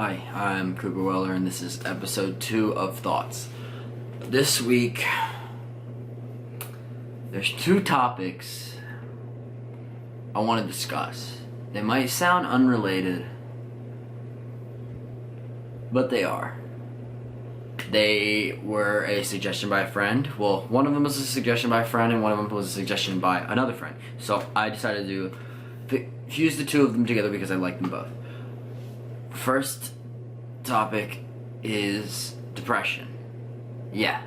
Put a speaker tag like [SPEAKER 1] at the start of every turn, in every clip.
[SPEAKER 1] Hi, I'm Cooper Weller, and this is episode 2 of Thoughts. This week, there's 2 topics I want to discuss. They might sound unrelated, but they are. They were a suggestion by a friend. Well, one of them was a suggestion by a friend, and one of them was a suggestion by another friend. So I decided to fuse the 2 of them together because I like them both. First topic is depression. Yeah,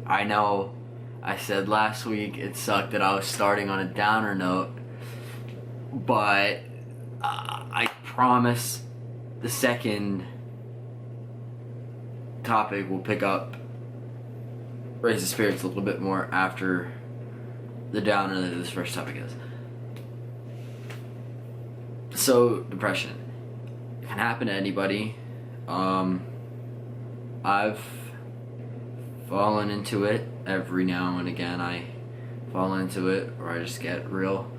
[SPEAKER 1] I know I said last week it sucked that I was starting on a downer note, but I promise the second topic will pick up, raise the spirits a little bit more after the downer that this first topic is. So, depression. It can happen to anybody. I've fallen into it every now and again. I fall into it, or I just get real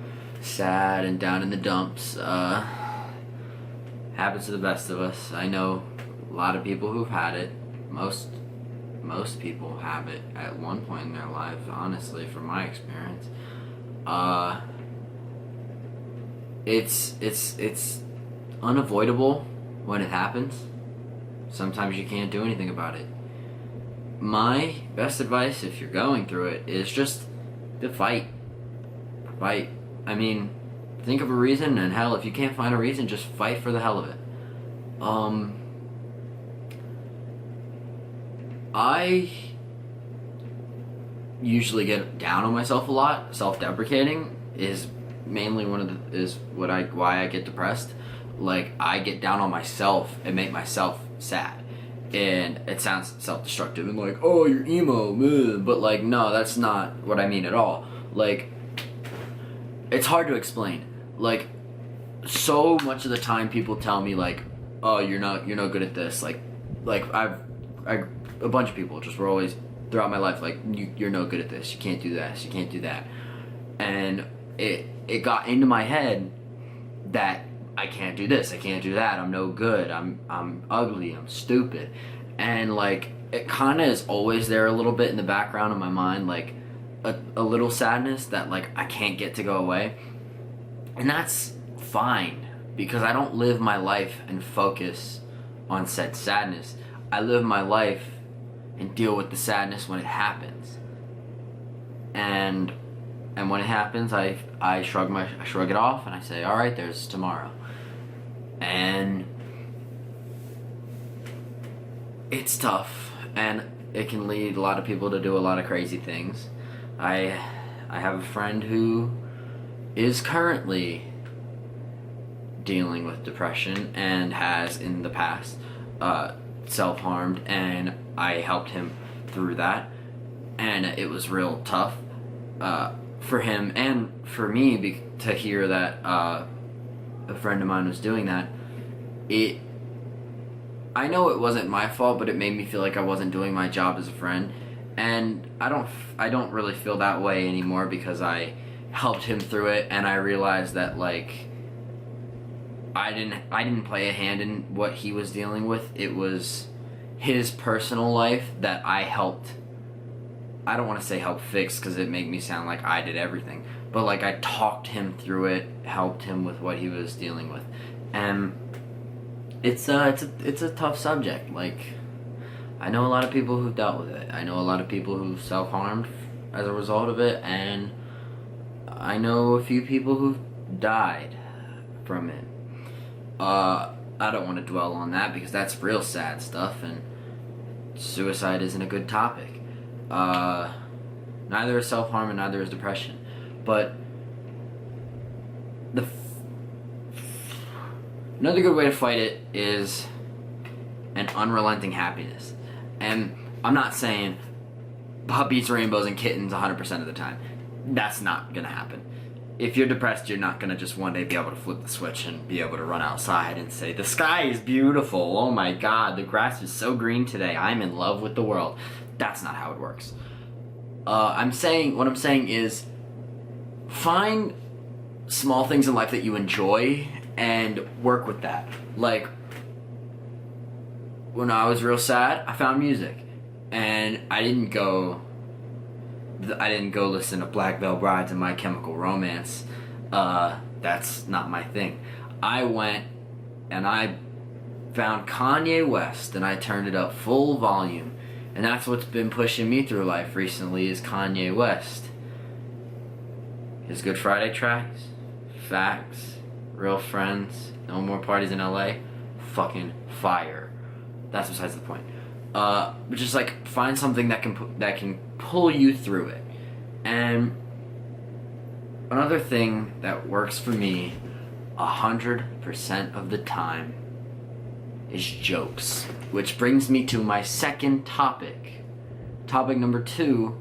[SPEAKER 1] sad and down in the dumps. Happens to the best of us. I know a lot of people who've had it. Most people have it at one point in their lives, honestly, from my experience. It's unavoidable when it happens. Sometimes you can't do anything about it. My best advice, if you're going through it, is just to fight. Fight. I mean, think of a reason, and hell, if you can't find a reason, just fight for the hell of it. I usually get down on myself a lot. Self-deprecating is mainly why I get depressed. Like, I get down on myself and make myself sad, and it sounds self-destructive and like, oh, you're emo, but like, no, that's not what I mean at all. Like, it's hard to explain. Like, so much of the time people tell me like, oh, you're no good at this. Like a bunch of people just were always throughout my life like, you're no good at this, you can't do this, you can't do that, and it got into my head that I can't do this, I can't do that, I'm no good, I'm ugly, I'm stupid, and like, it kind of is always there a little bit in the background of my mind, like a little sadness that like I can't get to go away, and that's fine because I don't live my life and focus on said sadness. I live my life and deal with the sadness when it happens, and when it happens, I shrug it off and I say, all right, there's tomorrow. And it's tough, and it can lead a lot of people to do a lot of crazy things. I have a friend who is currently dealing with depression and has in the past self-harmed, and I helped him through that, and it was real tough for him and for me to hear that a friend of mine was doing that. I know it wasn't my fault, but it made me feel like I wasn't doing my job as a friend, and I don't really feel that way anymore because I helped him through it, and I realized that like I didn't play a hand in what he was dealing with. It was his personal life that I helped. I don't want to say help fix because it made me sound like I did everything, but like I talked him through it, helped him with what he was dealing with, and it's a tough subject. Like, I know a lot of people who've dealt with it. I know a lot of people who've self-harmed as a result of it, and I know a few people who've died from it. I don't want to dwell on that because that's real sad stuff, and suicide isn't a good topic. Neither is self-harm and neither is depression. But another good way to fight it is an unrelenting happiness. And I'm not saying puppies, rainbows, and kittens 100% of the time. That's not gonna happen. If you're depressed, you're not gonna just one day be able to flip the switch and be able to run outside and say, the sky is beautiful, oh my god, the grass is so green today, I'm in love with the world. That's not how it works. What I'm saying is, find small things in life that you enjoy and work with that. Like, when I was real sad, I found music, and I didn't go listen to Black Veil Brides and My Chemical Romance. That's not my thing. I went and I found Kanye West, and I turned it up full volume, and that's what's been pushing me through life recently is Kanye West. His Good Friday tracks, Facts, Real Friends, No More Parties in LA, fucking fire. That's besides the point. But just like find something that can pull you through it. And another thing that works for me 100% of the time is jokes, which brings me to my second topic. Topic number 2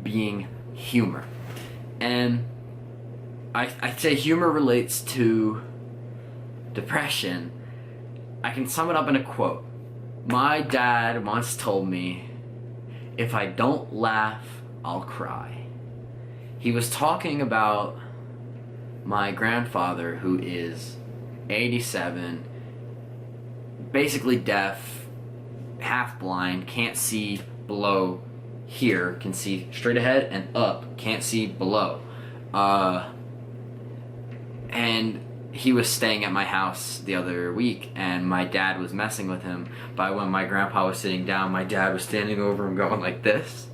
[SPEAKER 1] being humor. And I'd say humor relates to depression. I can sum it up in a quote. My dad once told me, if I don't laugh, I'll cry. He was talking about my grandfather, who is 87, basically deaf, half blind, can't see below here, can see straight ahead and up, can't see below. And he was staying at my house the other week, and my dad was messing with him. But when my grandpa was sitting down, my dad was standing over him going like this,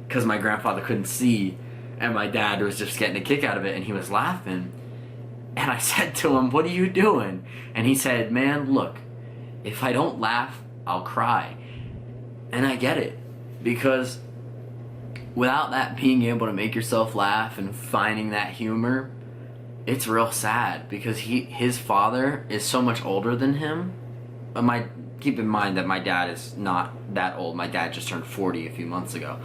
[SPEAKER 1] because my grandfather couldn't see, and my dad was just getting a kick out of it, and he was laughing. And I said to him, "What are you doing?" And he said, "Man, look, if I don't laugh, I'll cry." And I get it, because without that being able to make yourself laugh and finding that humor, it's real sad, because his father is so much older than him. But keep in mind that my dad is not that old. My dad just turned 40 a few months ago.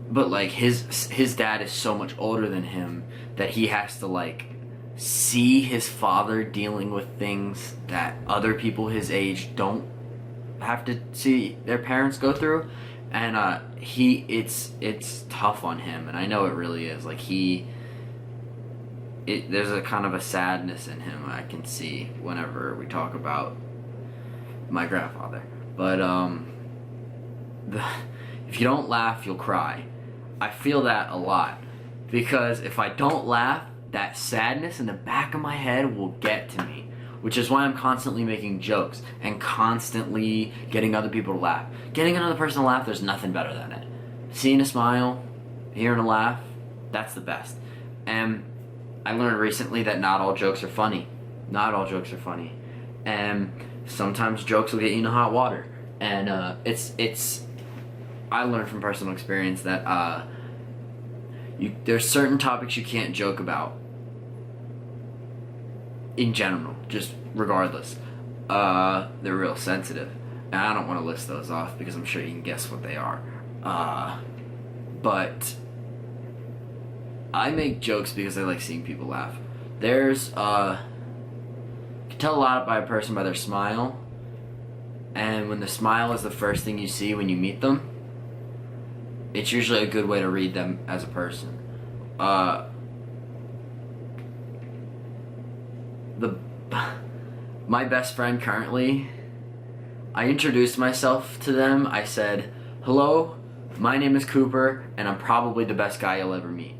[SPEAKER 1] But like his dad is so much older than him that he has to like see his father dealing with things that other people his age don't have to see their parents go through. And it's tough on him, and I know it really is. Like there's a kind of a sadness in him I can see whenever we talk about my grandfather. But if you don't laugh, you'll cry. I feel that a lot, because if I don't laugh, that sadness in the back of my head will get to me, which is why I'm constantly making jokes and constantly getting other people to laugh. Getting another person to laugh, there's nothing better than it. Seeing a smile, hearing a laugh, that's the best. And I learned recently that not all jokes are funny. Not all jokes are funny. And sometimes jokes will get you in hot water. And I learned from personal experience that there's certain topics you can't joke about in general, just regardless. They're real sensitive. And I don't want to list those off because I'm sure you can guess what they are. But I make jokes because I like seeing people laugh. You can tell a lot by a person by their smile. And when the smile is the first thing you see when you meet them, it's usually a good way to read them as a person. My best friend currently, I introduced myself to them. I said, "Hello, my name is Cooper, and I'm probably the best guy you'll ever meet."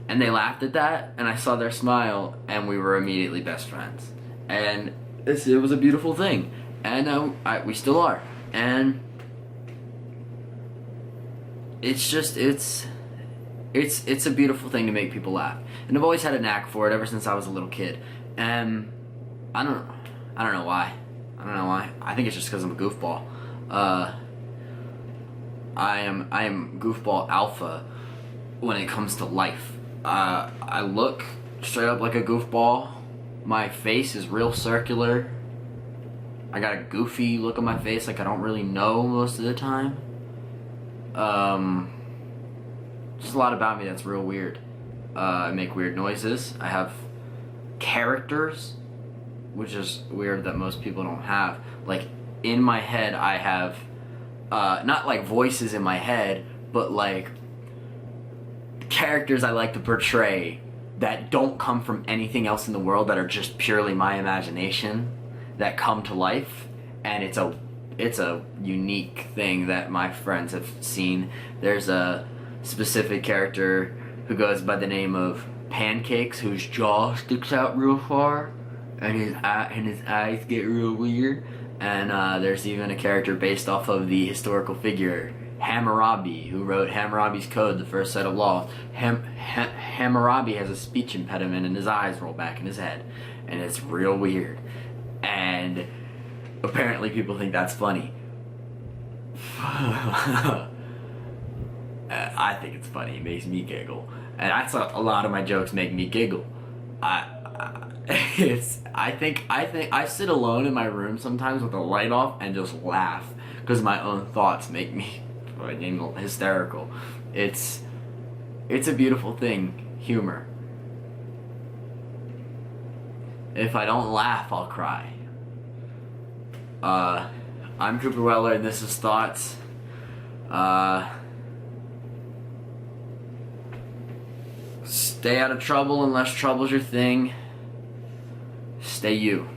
[SPEAKER 1] And they laughed at that, and I saw their smile, and we were immediately best friends. And it was a beautiful thing. And we still are. And it's a beautiful thing to make people laugh. And I've always had a knack for it ever since I was a little kid. And I don't know why. I think it's just because I'm a goofball. I am goofball alpha when it comes to life. I look straight up like a goofball. My face is real circular. I got a goofy look on my face, like I don't really know most of the time. Just a lot about me that's real weird. I make weird noises. I have characters, which is weird that most people don't have. Like, in my head, I have, not like voices in my head, but like characters I like to portray that don't come from anything else in the world, that are just purely my imagination, that come to life. and it's a unique thing that my friends have seen. There's a specific character who goes by the name of Pancakes, whose jaw sticks out real far, and his eyes get real weird. And there's even a character based off of the historical figure Hammurabi, who wrote Hammurabi's Code, the first set of laws. Hammurabi has a speech impediment, and his eyes roll back in his head, and it's real weird. And apparently, people think that's funny. I think it's funny. It makes me giggle, and that's a lot of my jokes make me giggle. I think I sit alone in my room sometimes with the light off and just laugh because my own thoughts make me hysterical. It's a beautiful thing, humor. If I don't laugh, I'll cry. I'm Cooper Weller, and this is Thoughts. Stay out of trouble unless trouble's your thing. Stay you.